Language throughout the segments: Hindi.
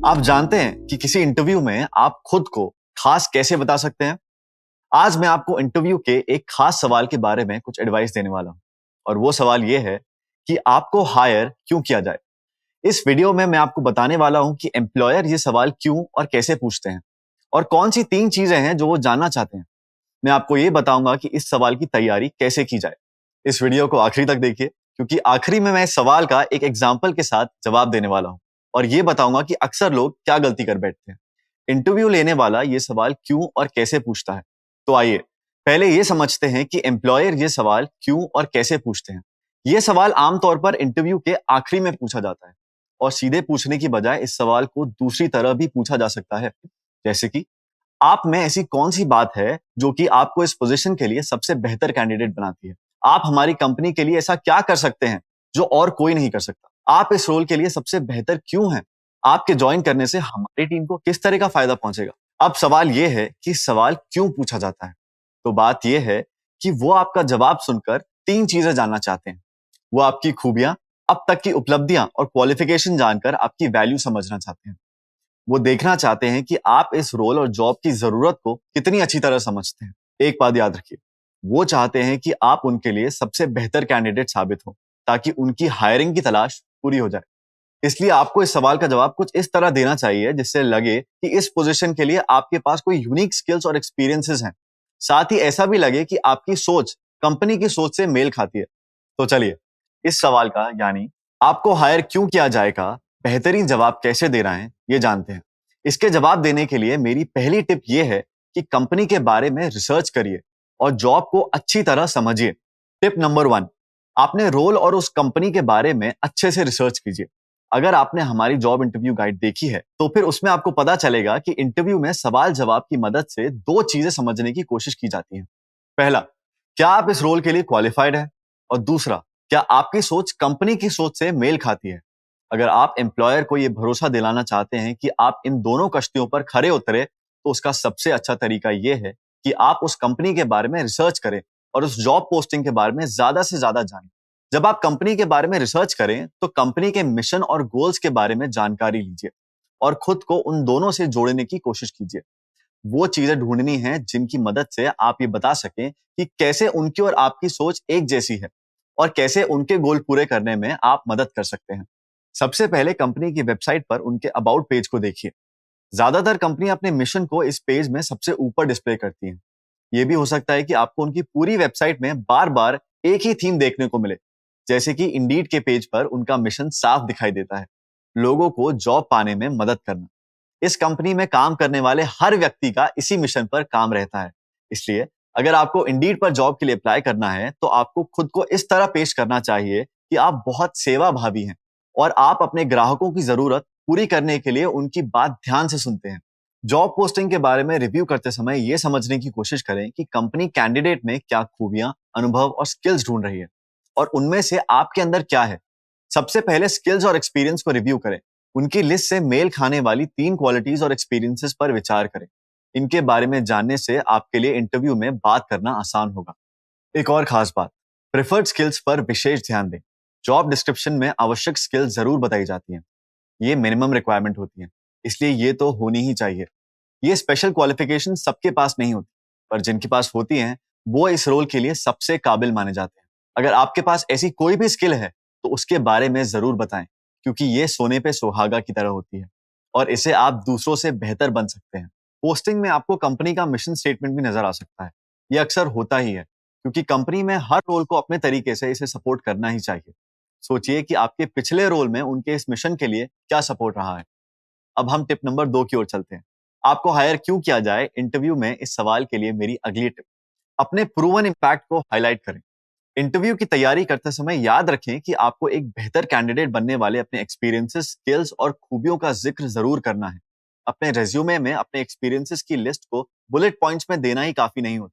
आप जानते हैं कि किसी इंटरव्यू में आप खुद को खास कैसे बता सकते हैं? आज मैं आपको इंटरव्यू के एक खास सवाल के बारे में कुछ एडवाइस देने वाला हूं। और वो सवाल ये है कि आपको हायर क्यों किया जाए। इस वीडियो में मैं आपको बताने वाला हूं कि एम्प्लॉयर ये सवाल क्यों और कैसे पूछते हैं और कौन सी 3 चीजें हैं जो वो जानना चाहते हैं। मैं आपको ये बताऊंगा कि इस सवाल की तैयारी कैसे की जाए। इस वीडियो को आखिरी तक देखिए, क्योंकि आखिरी में मैं इस सवाल का एक एग्जाम्पल के साथ जवाब देने वाला हूं और ये बताऊंगा कि अक्सर लोग क्या गलती कर बैठते हैं। इंटरव्यू लेने वाला ये सवाल क्यों और कैसे पूछता है। तो आइए पहले ये समझते हैं कि एम्प्लॉयर ये सवाल क्यों और कैसे पूछते हैं। ये सवाल आमतौर पर इंटरव्यू के आखिरी में पूछा जाता है और सीधे पूछने की बजाय इस सवाल को दूसरी तरह भी पूछा जा सकता है। जैसे कि आप में ऐसी कौन सी बात है जो कि आपको इस पोजीशन के लिए सबसे बेहतर कैंडिडेट बनाती है? आप हमारी कंपनी के लिए ऐसा क्या कर सकते हैं जो और कोई नहीं कर सकता? आप इस रोल के लिए सबसे बेहतर क्यों हैं? आपके ज्वाइन करने से हमारी टीम को किस तरह का फायदा पहुंचेगा? अब सवाल यह है कि सवाल क्यों पूछा जाता है? तो बात यह है कि वो आपका जवाब सुनकर 3 चीजें जानना चाहते हैं। वो आपकी खूबियां, अब तक की उपलब्धियां और क्वालिफिकेशन जानकर आपकी वैल्यू समझना चाहते हैं। वो देखना चाहते हैं कि आप इस रोल और जॉब की जरूरत को कितनी अच्छी तरह समझते हैं। एक बात याद रखिए, वो चाहते हैं कि आप उनके लिए सबसे बेहतर कैंडिडेट साबित हो, ताकि उनकी हायरिंग की तलाश पूरी हो जाए। इसलिए आपको इस सवाल का जवाब कुछ इस तरह देना चाहिए जिससे लगे कि इस पोजीशन के लिए आपके पास कोई यूनिक स्किल्स और एक्सपीरियंसेस हैं। साथ ही ऐसा भी लगे कि आपकी सोच कंपनी की सोच से मेल खाती है। तो चलिए इस सवाल का यानी आपको हायर क्यों किया जाएगा बेहतरीन जवाब कैसे देना है ये जानते हैं। इसके जवाब देने के लिए मेरी पहली टिप ये है कि कंपनी के बारे में रिसर्च करिए और जॉब को अच्छी तरह समझिए। टिप नंबर 1, आपने रोल और उस कंपनी के बारे में अच्छे से रिसर्च कीजिए। अगर आपने हमारी जॉब इंटरव्यू गाइड देखी है तो फिर उसमें आपको पता चलेगा कि इंटरव्यू में सवाल जवाब की मदद से 2 चीजें समझने की कोशिश की जाती है। पहला, क्या आप इस रोल के लिए क्वालिफाइड हैं? और दूसरा, क्या आपकी सोच कंपनी की सोच से मेल खाती है? अगर आप एम्प्लॉयर को यह भरोसा दिलाना चाहते हैं कि आप इन दोनों कश्तियों पर खरे उतरे, तो उसका सबसे अच्छा तरीका यह है कि आप उस कंपनी के बारे में रिसर्च करें और उस जॉब पोस्टिंग के बारे में ज्यादा से ज्यादा जानें। जब आप कंपनी के बारे में रिसर्च करें तो कंपनी के मिशन और गोल्स के बारे में जानकारी लीजिए और खुद को उन दोनों से जोड़ने की कोशिश कीजिए। वो चीजें ढूंढनी हैं जिनकी मदद से आप ये बता सकें कि कैसे उनकी और आपकी सोच एक जैसी है और कैसे उनके गोल पूरे करने में आप मदद कर सकते हैं। सबसे पहले कंपनी की वेबसाइट पर उनके अबाउट पेज को देखिए। ज्यादातर कंपनी अपने मिशन को इस पेज में सबसे ऊपर डिस्प्ले करती हैं। ये भी हो सकता है कि आपको उनकी पूरी वेबसाइट में बार बार एक ही थीम देखने को मिले। जैसे कि इंडीड के पेज पर उनका मिशन साफ दिखाई देता है, लोगों को जॉब पाने में मदद करना। इस कंपनी में काम करने वाले हर व्यक्ति का इसी मिशन पर काम रहता है। इसलिए अगर आपको इंडीड पर जॉब के लिए अप्लाई करना है तो आपको खुद को इस तरह पेश करना चाहिए कि आप बहुत सेवा भावी हैं और आप अपने ग्राहकों की जरूरत पूरी करने के लिए उनकी बात ध्यान से सुनते हैं। जॉब पोस्टिंग के बारे में रिव्यू करते समय यह समझने की कोशिश करें कि कंपनी कैंडिडेट में क्या खूबियां, अनुभव और स्किल्स ढूंढ रही है और उनमें से आपके अंदर क्या है। सबसे पहले स्किल्स और एक्सपीरियंस को रिव्यू करें। उनकी लिस्ट से मेल खाने वाली 3 क्वालिटीज और एक्सपीरियंसेस पर विचार करें। इनके बारे में जानने से आपके लिए इंटरव्यू में बात करना आसान होगा। एक और खास बात, प्रेफर्ड स्किल्स पर विशेष ध्यान दें। जॉब डिस्क्रिप्शन में आवश्यक स्किल्स जरूर बताई जाती हैं। ये मिनिमम रिक्वायरमेंट होती हैं, इसलिए ये तो होनी ही चाहिए। ये स्पेशल क्वालिफिकेशन सबके पास नहीं होती, पर जिनके पास होती हैं वो इस रोल के लिए सबसे काबिल माने जाते हैं। अगर आपके पास ऐसी कोई भी स्किल है तो उसके बारे में जरूर बताएं, क्योंकि ये सोने पे सुहागा की तरह होती है और इसे आप दूसरों से बेहतर बन सकते हैं। पोस्टिंग में आपको कंपनी का मिशन स्टेटमेंट भी नजर आ सकता है। ये अक्सर होता ही है, क्योंकि कंपनी में हर रोल को अपने तरीके से इसे सपोर्ट करना ही चाहिए। सोचिए कि आपके पिछले रोल में उनके इस मिशन के लिए क्या सपोर्ट रहा है। अब हम टिप नंबर 2 की ओर चलते हैं। आपको हायर क्यों किया जाए इंटरव्यू में, इस सवाल के लिए मेरी अगली टिप, अपने प्रूवन इम्पैक्ट को हाईलाइट करें। इंटरव्यू की तैयारी करते समय याद रखें कि आपको एक बेहतर कैंडिडेट बनने वाले अपने एक्सपीरियंसेस, स्किल्स और खूबियों का जिक्र जरूर करना है। अपने रेज्यूमे में अपने एक्सपीरियंसेस की लिस्ट को बुलेट पॉइंट्स में देना ही काफी नहीं होता।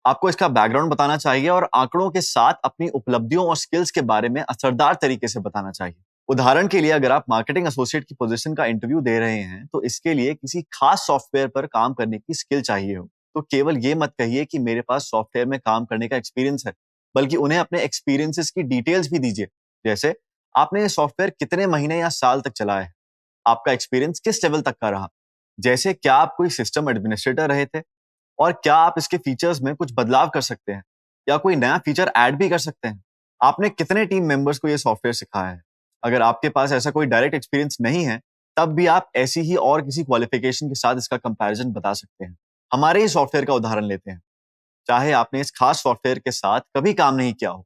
आपको इसका बैकग्राउंड बताना चाहिए और आंकड़ों के साथ अपनी उपलब्धियों और स्किल्स के बारे में असरदार तरीके से बताना चाहिए। उदाहरण के लिए अगर आप मार्केटिंग एसोसिएट की पोजीशन का इंटरव्यू दे रहे हैं तो इसके लिए किसी खास सॉफ्टवेयर पर काम करने की स्किल चाहिए हो, तो केवल ये मत कहिए कि मेरे पास सॉफ्टवेयर में काम करने का एक्सपीरियंस है, बल्कि उन्हें अपने एक्सपीरियंसेस की डिटेल्स भी दीजिए। जैसे आपने ये सॉफ्टवेयर कितने महीने या साल तक चलाया है, आपका एक्सपीरियंस किस लेवल तक का रहा? जैसे क्या आप कोई सिस्टम एडमिनिस्ट्रेटर रहे थे और क्या आप इसके फीचर्स में कुछ बदलाव कर सकते हैं या कोई नया फीचर ऐड भी कर सकते हैं? आपने कितने टीम मेंबर्स को ये सॉफ्टवेयर सिखाया है? अगर आपके पास ऐसा कोई डायरेक्ट एक्सपीरियंस नहीं है, तब भी आप ऐसी ही और किसी क्वालिफिकेशन के साथ इसका कंपैरिजन बता सकते हैं। हमारे ही सॉफ्टवेयर का उदाहरण लेते हैं। चाहे आपने इस खास सॉफ्टवेयर के साथ कभी काम नहीं किया हो,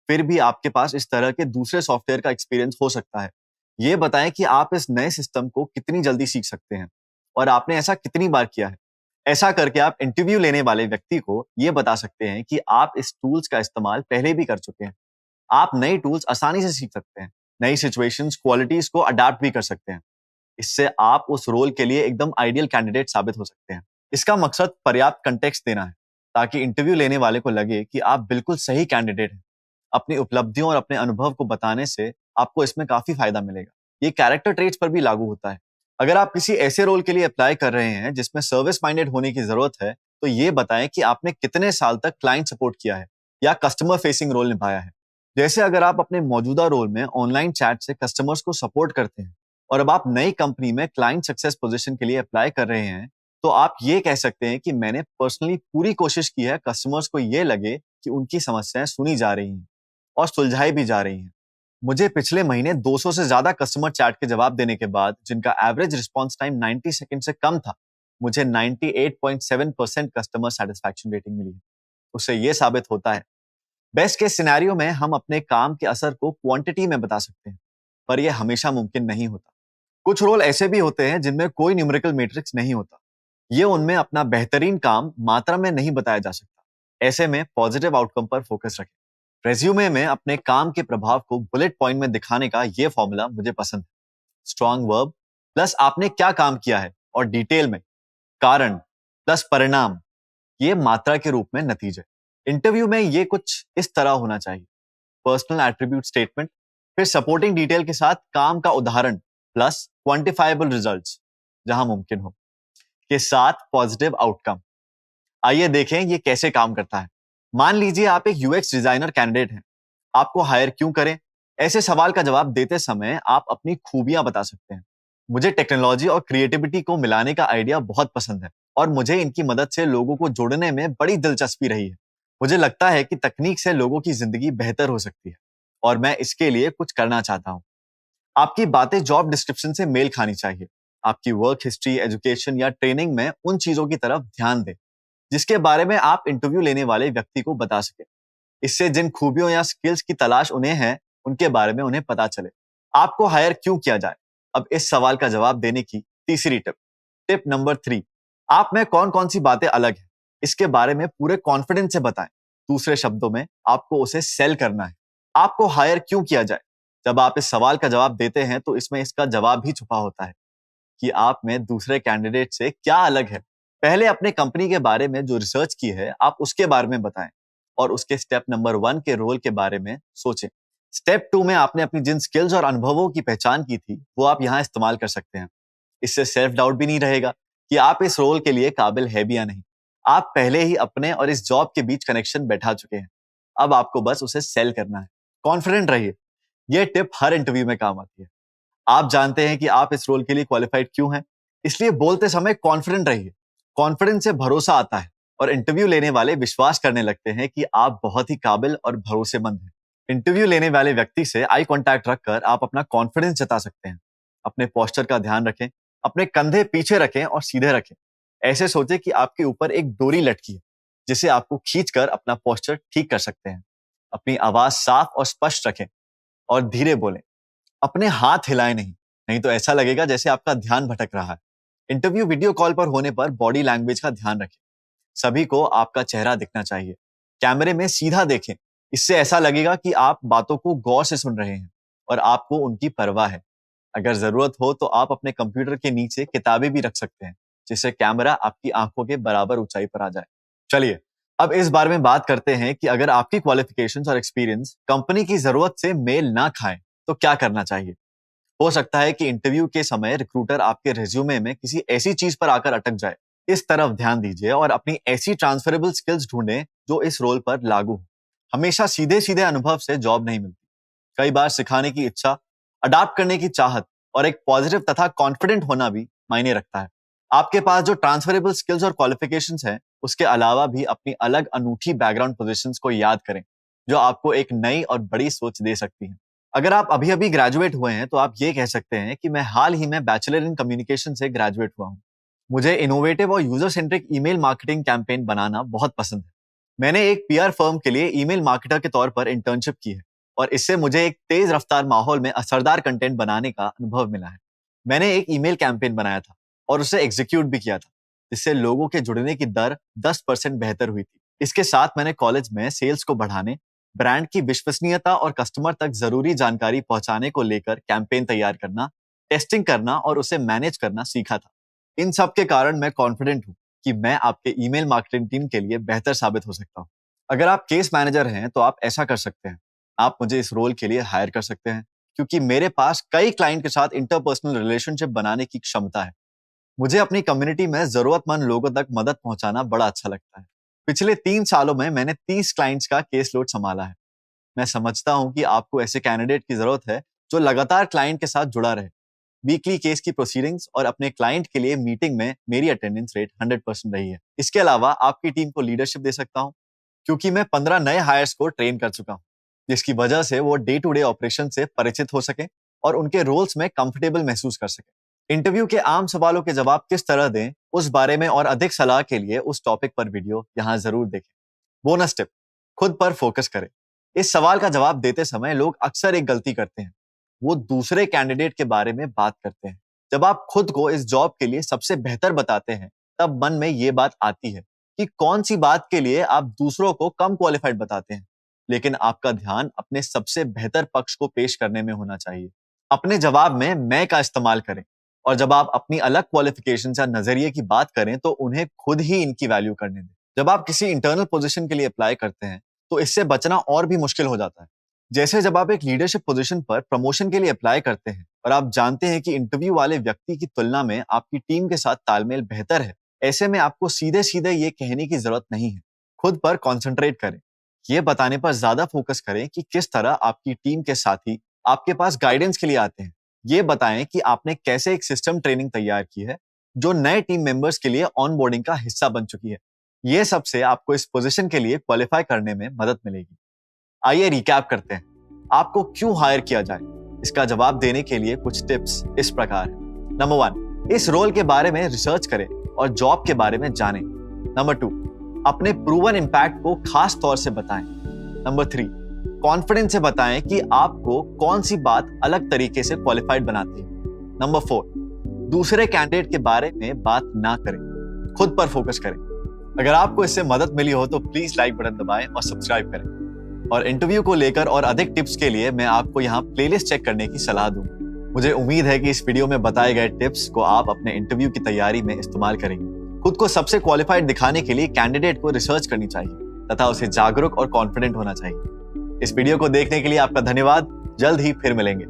फिर भी आपके पास इस तरह के दूसरे सॉफ्टवेयर का एक्सपीरियंस हो सकता है। ये बताएं कि आप इस नए सिस्टम को कितनी जल्दी सीख सकते हैं और आपने ऐसा कितनी बार किया है। ऐसा करके आप इंटरव्यू लेने वाले व्यक्ति को ये बता सकते हैं कि आप इस टूल्स का इस्तेमाल पहले भी कर चुके हैं। आप नई टूल्स आसानी से सीख सकते हैं, नई सिचुएशंस, क्वालिटीज को अडॉप्ट भी कर सकते हैं। इससे आप उस रोल के लिए एकदम आइडियल कैंडिडेट साबित हो सकते हैं। इसका मकसद पर्याप्त कंटेक्स्ट देना है, ताकि इंटरव्यू लेने वाले को लगे कि आप बिल्कुल सही कैंडिडेट हैं। अपनी उपलब्धियों और अपने अनुभव को बताने से आपको इसमें काफी फायदा मिलेगा। ये कैरेक्टर ट्रेट्स पर भी लागू होता है। अगर आप किसी ऐसे रोल के लिए अप्लाई कर रहे हैं जिसमें सर्विस माइंडेड होने की जरूरत है, तो ये बताएं कि आपने कितने साल तक क्लाइंट सपोर्ट किया है या कस्टमर फेसिंग रोल निभाया है। जैसे अगर आप अपने मौजूदा रोल में ऑनलाइन चैट से कस्टमर्स को सपोर्ट करते हैं और अब आप नई कंपनी में क्लाइंट सक्सेस पोजीशन के लिए अप्लाई कर रहे हैं, तो आप ये कह सकते हैं कि मैंने पर्सनली पूरी कोशिश की है कस्टमर्स को ये लगे कि उनकी समस्याएं सुनी जा रही हैं और सुलझाई भी जा रही हैं। मुझे पिछले महीने 200 से ज्यादा कस्टमर चैट के जवाब देने के बाद, जिनका एवरेज रिस्पांस टाइम 90 सेकंड से कम था, मुझे 98.7% कस्टमर सेटिस्फैक्शन रेटिंग मिली है। उससे ये साबित होता है, बेस्ट केस सिनेरियो में हम अपने काम के असर को क्वांटिटी में बता सकते हैं, पर यह हमेशा मुमकिन नहीं होता। कुछ रोल ऐसे भी होते हैं जिनमें कोई न्यूमेरिकल मैट्रिक्स नहीं होता। ये उनमें अपना बेहतरीन काम मात्रा में नहीं बताया जा सकता। ऐसे में पॉजिटिव आउटकम पर फोकस रखें। रेज्यूमे में अपने काम के प्रभाव को बुलेट पॉइंट में दिखाने का ये फॉर्मूला मुझे पसंद है। स्ट्रॉन्ग वर्ब प्लस आपने क्या काम किया है और डिटेल में कारण प्लस परिणाम, ये मात्रा के रूप में नतीजे। इंटरव्यू में ये कुछ इस तरह होना चाहिए। पर्सनल एट्रीब्यूट स्टेटमेंट, फिर सपोर्टिंग डिटेल के साथ काम का उदाहरण प्लस क्वांटिफाइबल रिजल्ट्स जहां मुमकिन हो, के साथ पॉजिटिव आउटकम। आइए देखें ये कैसे काम करता है। मान लीजिए आप एक यूएक्स डिजाइनर कैंडिडेट हैं। आपको हायर क्यों करें? ऐसे सवाल का जवाब देते समय आप अपनी खूबियां बता सकते हैं। मुझे टेक्नोलॉजी और क्रिएटिविटी को मिलाने का आइडिया बहुत पसंद है और मुझे इनकी मदद से लोगों को जोड़ने में बड़ी दिलचस्पी रही है। मुझे लगता है कि तकनीक से लोगों की जिंदगी बेहतर हो सकती है और मैं इसके लिए कुछ करना चाहता हूं। आपकी बातें जॉब डिस्क्रिप्शन से मेल खानी चाहिए। आपकी वर्क हिस्ट्री, एजुकेशन या ट्रेनिंग में उन चीजों की तरफ ध्यान दें जिसके बारे में आप इंटरव्यू लेने वाले व्यक्ति को बता सके। इससे जिन खूबियों या स्किल्स की तलाश उन्हें है, उनके बारे में उन्हें पता चले। आपको हायर क्यों किया जाए? अब इस सवाल का जवाब देने की तीसरी टिप, टिप नंबर 3, आप में कौन कौन सी बातें अलग हैं, इसके बारे में पूरे कॉन्फिडेंस से बताएं। दूसरे शब्दों में आपको उसे सेल करना है। आपको हायर क्यों किया जाए? जब आप इस सवाल का जवाब देते हैं तो इसमें इसका जवाब भी छुपा होता है कि आप में दूसरे कैंडिडेट से क्या अलग है। पहले अपने कंपनी के बारे में जो रिसर्च की है, आप उसके बारे में बताएं और उसके स्टेप नंबर 1 के रोल के बारे में सोचें। स्टेप 2 में आपने अपनी जिन स्किल्स और अनुभवों की पहचान की थी, वो आप यहाँ इस्तेमाल कर सकते हैं। इससे सेल्फ डाउट भी नहीं रहेगा कि आप इस रोल के लिए काबिल है भी या नहीं। आप पहले ही अपने और इस जॉब के बीच कनेक्शन बैठा चुके हैं। अब आपको बस उसे सेल करना है। कॉन्फिडेंट रहिए। यह टिप हर इंटरव्यू में काम आती है। आप जानते हैं कि आप इस रोल के लिए क्वालिफाइड क्यों हैं, इसलिए बोलते समय कॉन्फिडेंट रहिए। कॉन्फिडेंस से भरोसा आता है और इंटरव्यू लेने वाले विश्वास करने लगते हैं कि आप बहुत ही काबिल और भरोसेमंद हैं। इंटरव्यू लेने वाले व्यक्ति से आई कांटेक्ट रखकर आप अपना कॉन्फिडेंस जता सकते हैं। अपने पोस्चर का ध्यान रखें, अपने कंधे पीछे रखें और सीधे रखें। ऐसे सोचें कि आपके ऊपर एक डोरी लटकी है जिसे आपको खींचकर अपना पोस्चर ठीक कर सकते हैं। अपनी आवाज साफ और स्पष्ट रखें और धीरे बोलें। अपने हाथ हिलाएं नहीं, नहीं तो ऐसा लगेगा जैसे आपका ध्यान भटक रहा है। इंटरव्यू वीडियो कॉल पर होने पर बॉडी लैंग्वेज का ध्यान रखें। सभी को आपका चेहरा दिखना चाहिए। कैमरे में सीधा देखें। इससे ऐसा लगेगा कि आप बातों को गौर से सुन रहे हैं और आपको उनकी परवाह है। अगर जरूरत हो तो आप अपने कंप्यूटर के नीचे किताबें भी रख सकते हैं, जिससे कैमरा आपकी आंखों के बराबर ऊंचाई पर आ जाए। चलिए, अब इस बारे में बात करते हैं कि अगर आपकी क्वालिफिकेशंस और एक्सपीरियंस कंपनी की जरूरत से मेल ना खाएं, तो क्या करना चाहिए। हो सकता है कि इंटरव्यू के समय रिक्रूटर आपके रिज्यूमे में किसी ऐसी चीज पर आकर अटक जाए। इस तरफ ध्यान दीजिए और अपनी ऐसी ट्रांसफरेबल स्किल्स ढूंढें जो इस रोल पर लागू हो। हमेशा सीधे सीधे अनुभव से जॉब नहीं मिलती। कई बार सिखाने की इच्छा, अडाप्ट करने की चाहत और एक पॉजिटिव तथा कॉन्फिडेंट होना भी मायने रखता है। आपके पास जो ट्रांसफरेबल स्किल्स और क्वालिफिकेशंस हैं, उसके अलावा भी अपनी अलग अनूठी बैकग्राउंड पोजीशंस को याद करें, जो आपको एक नई और बड़ी सोच दे सकती हैं। अगर आप अभी-अभी ग्रेजुएट हुए हैं, तो आप ये कह सकते हैं कि मैं हाल ही में बैचलर इन कम्युनिकेशन से ग्रेजुएट हुआ हूँ। मुझे इनोवेटिव और user centric email marketing campaign बनाना बहुत पसंद है। मैंने एक पीआर फर्म के लिए ईमेल मार्केटर के तौर पर इंटर्नशिप की है और इससे मुझे एक तेज रफ्तार माहौल में असरदार कंटेंट बनाने का अनुभव मिला है। मैंने एक ईमेल कैंपेन बनाया था और उसे एग्जीक्यूट भी किया था, जिससे लोगों के जुड़ने की दर 10% बेहतर हुई थी। इसके साथ मैंने कॉलेज में सेल्स को बढ़ाने, ब्रांड की विश्वसनीयता और कस्टमर तक जरूरी जानकारी पहुंचाने को लेकर कैंपेन तैयार करना, टेस्टिंग करना और उसे मैनेज करना सीखा था। इन सब के कारण मैं कॉन्फिडेंट हूँ कि मैं आपके ईमेल मार्केटिंग टीम के लिए बेहतर साबित हो सकता हूँ। अगर आप केस मैनेजर हैं, तो आप ऐसा कर सकते हैं। आप मुझे इस रोल के लिए हायर कर सकते हैं, क्योंकि मेरे पास कई क्लाइंट के साथ इंटरपर्सनल रिलेशनशिप बनाने की क्षमता है। मुझे अपनी कम्युनिटी में जरूरतमंद लोगों तक मदद पहुंचाना बड़ा अच्छा लगता है। पिछले 3 सालों में मैंने 30 क्लाइंट्स का केस लोड संभाला है। मैं समझता हूं कि आपको ऐसे कैंडिडेट की जरूरत है जो लगातार क्लाइंट के साथ जुड़ा रहे। वीकली केस की प्रोसीडिंग्स और अपने क्लाइंट के लिए मीटिंग में मेरी अटेंडेंस रेट 100% रही है। इसके अलावा आपकी टीम को लीडरशिप दे सकता हूं, क्योंकि मैं 15 नए हायर्स को ट्रेन कर चुका हूं, जिसकी वजह से वो डे टू डे ऑपरेशन से परिचित हो सके और उनके रोल्स में कंफर्टेबल महसूस कर सके। इंटरव्यू के आम सवालों के जवाब किस तरह दें, उस बारे में और अधिक सलाह के लिए उस टॉपिक पर वीडियो यहाँ जरूर देखें। बोनस टिप, खुद पर फोकस करें। इस सवाल का जवाब देते समय लोग अक्सर एक गलती करते हैं, वो दूसरे कैंडिडेट के बारे में बात करते हैं। जब आप खुद को इस जॉब के लिए सबसे बेहतर बताते हैं, तब मन में ये बात आती है कि कौन सी बात के लिए आप दूसरों को कम क्वालिफाइड बताते हैं। लेकिन आपका ध्यान अपने सबसे बेहतर पक्ष को पेश करने में होना चाहिए। अपने जवाब में मैं का इस्तेमाल करें और जब आप अपनी अलग क्वालिफिकेशन या नजरिए की बात करें, तो उन्हें खुद ही इनकी वैल्यू करने दें। जब आप किसी इंटरनल पोजीशन के लिए अप्लाई करते हैं, तो इससे बचना और भी मुश्किल हो जाता है। जैसे जब आप एक लीडरशिप पोजीशन पर प्रमोशन के लिए अप्लाई करते हैं और आप जानते हैं कि इंटरव्यू वाले व्यक्ति की तुलना में आपकी टीम के साथ तालमेल बेहतर है, ऐसे में आपको सीधे सीधे ये कहने की जरूरत नहीं है। खुद पर कॉन्सेंट्रेट करें। ये बताने पर ज्यादा फोकस करें कि किस तरह आपकी टीम के साथी आपके पास गाइडेंस के लिए आते हैं। ये बताएं कि आपने कैसे एक सिस्टम ट्रेनिंग तैयार की है, जो नए टीम मेंबर्स के लिए ऑनबोर्डिंग का हिस्सा बन चुकी है। ये सबसे आपको इस पोजीशन के लिए क्वालिफाई करने में मदद मिलेगी। आइए रिकैप करते हैं। आपको क्यों हायर किया जाए, इसका जवाब देने के लिए कुछ टिप्स इस प्रकार है। नंबर 1, इस रोल के बारे में रिसर्च करें और जॉब के बारे में जानें। नंबर 2, अपने प्रूवन इम्पैक्ट को खास तौर से बताएं। नंबर 3, कॉन्फिडेंस से बताएं कि आपको कौन सी बात अलग तरीके से क्वालिफाइड बनाती है। नंबर 4, दूसरे कैंडिडेट के बारे में बात ना करें, खुद पर फोकस करें। अगर आपको इससे मदद मिली हो तो प्लीज लाइक बटन दबाएं और सब्सक्राइब करें। और इंटरव्यू को लेकर और अधिक टिप्स के लिए मैं आपको यहाँ प्लेलिस्ट चेक करने की सलाह दूंगा। मुझे उम्मीद है कि इस वीडियो में बताए गए टिप्स को आप अपने इंटरव्यू की तैयारी में इस्तेमाल करेंगे। खुद को सबसे क्वालिफाइड दिखाने के लिए कैंडिडेट को रिसर्च करनी चाहिए तथा उसे जागरूक और कॉन्फिडेंट होना चाहिए। इस वीडियो को देखने के लिए आपका धन्यवाद। जल्द ही फिर मिलेंगे।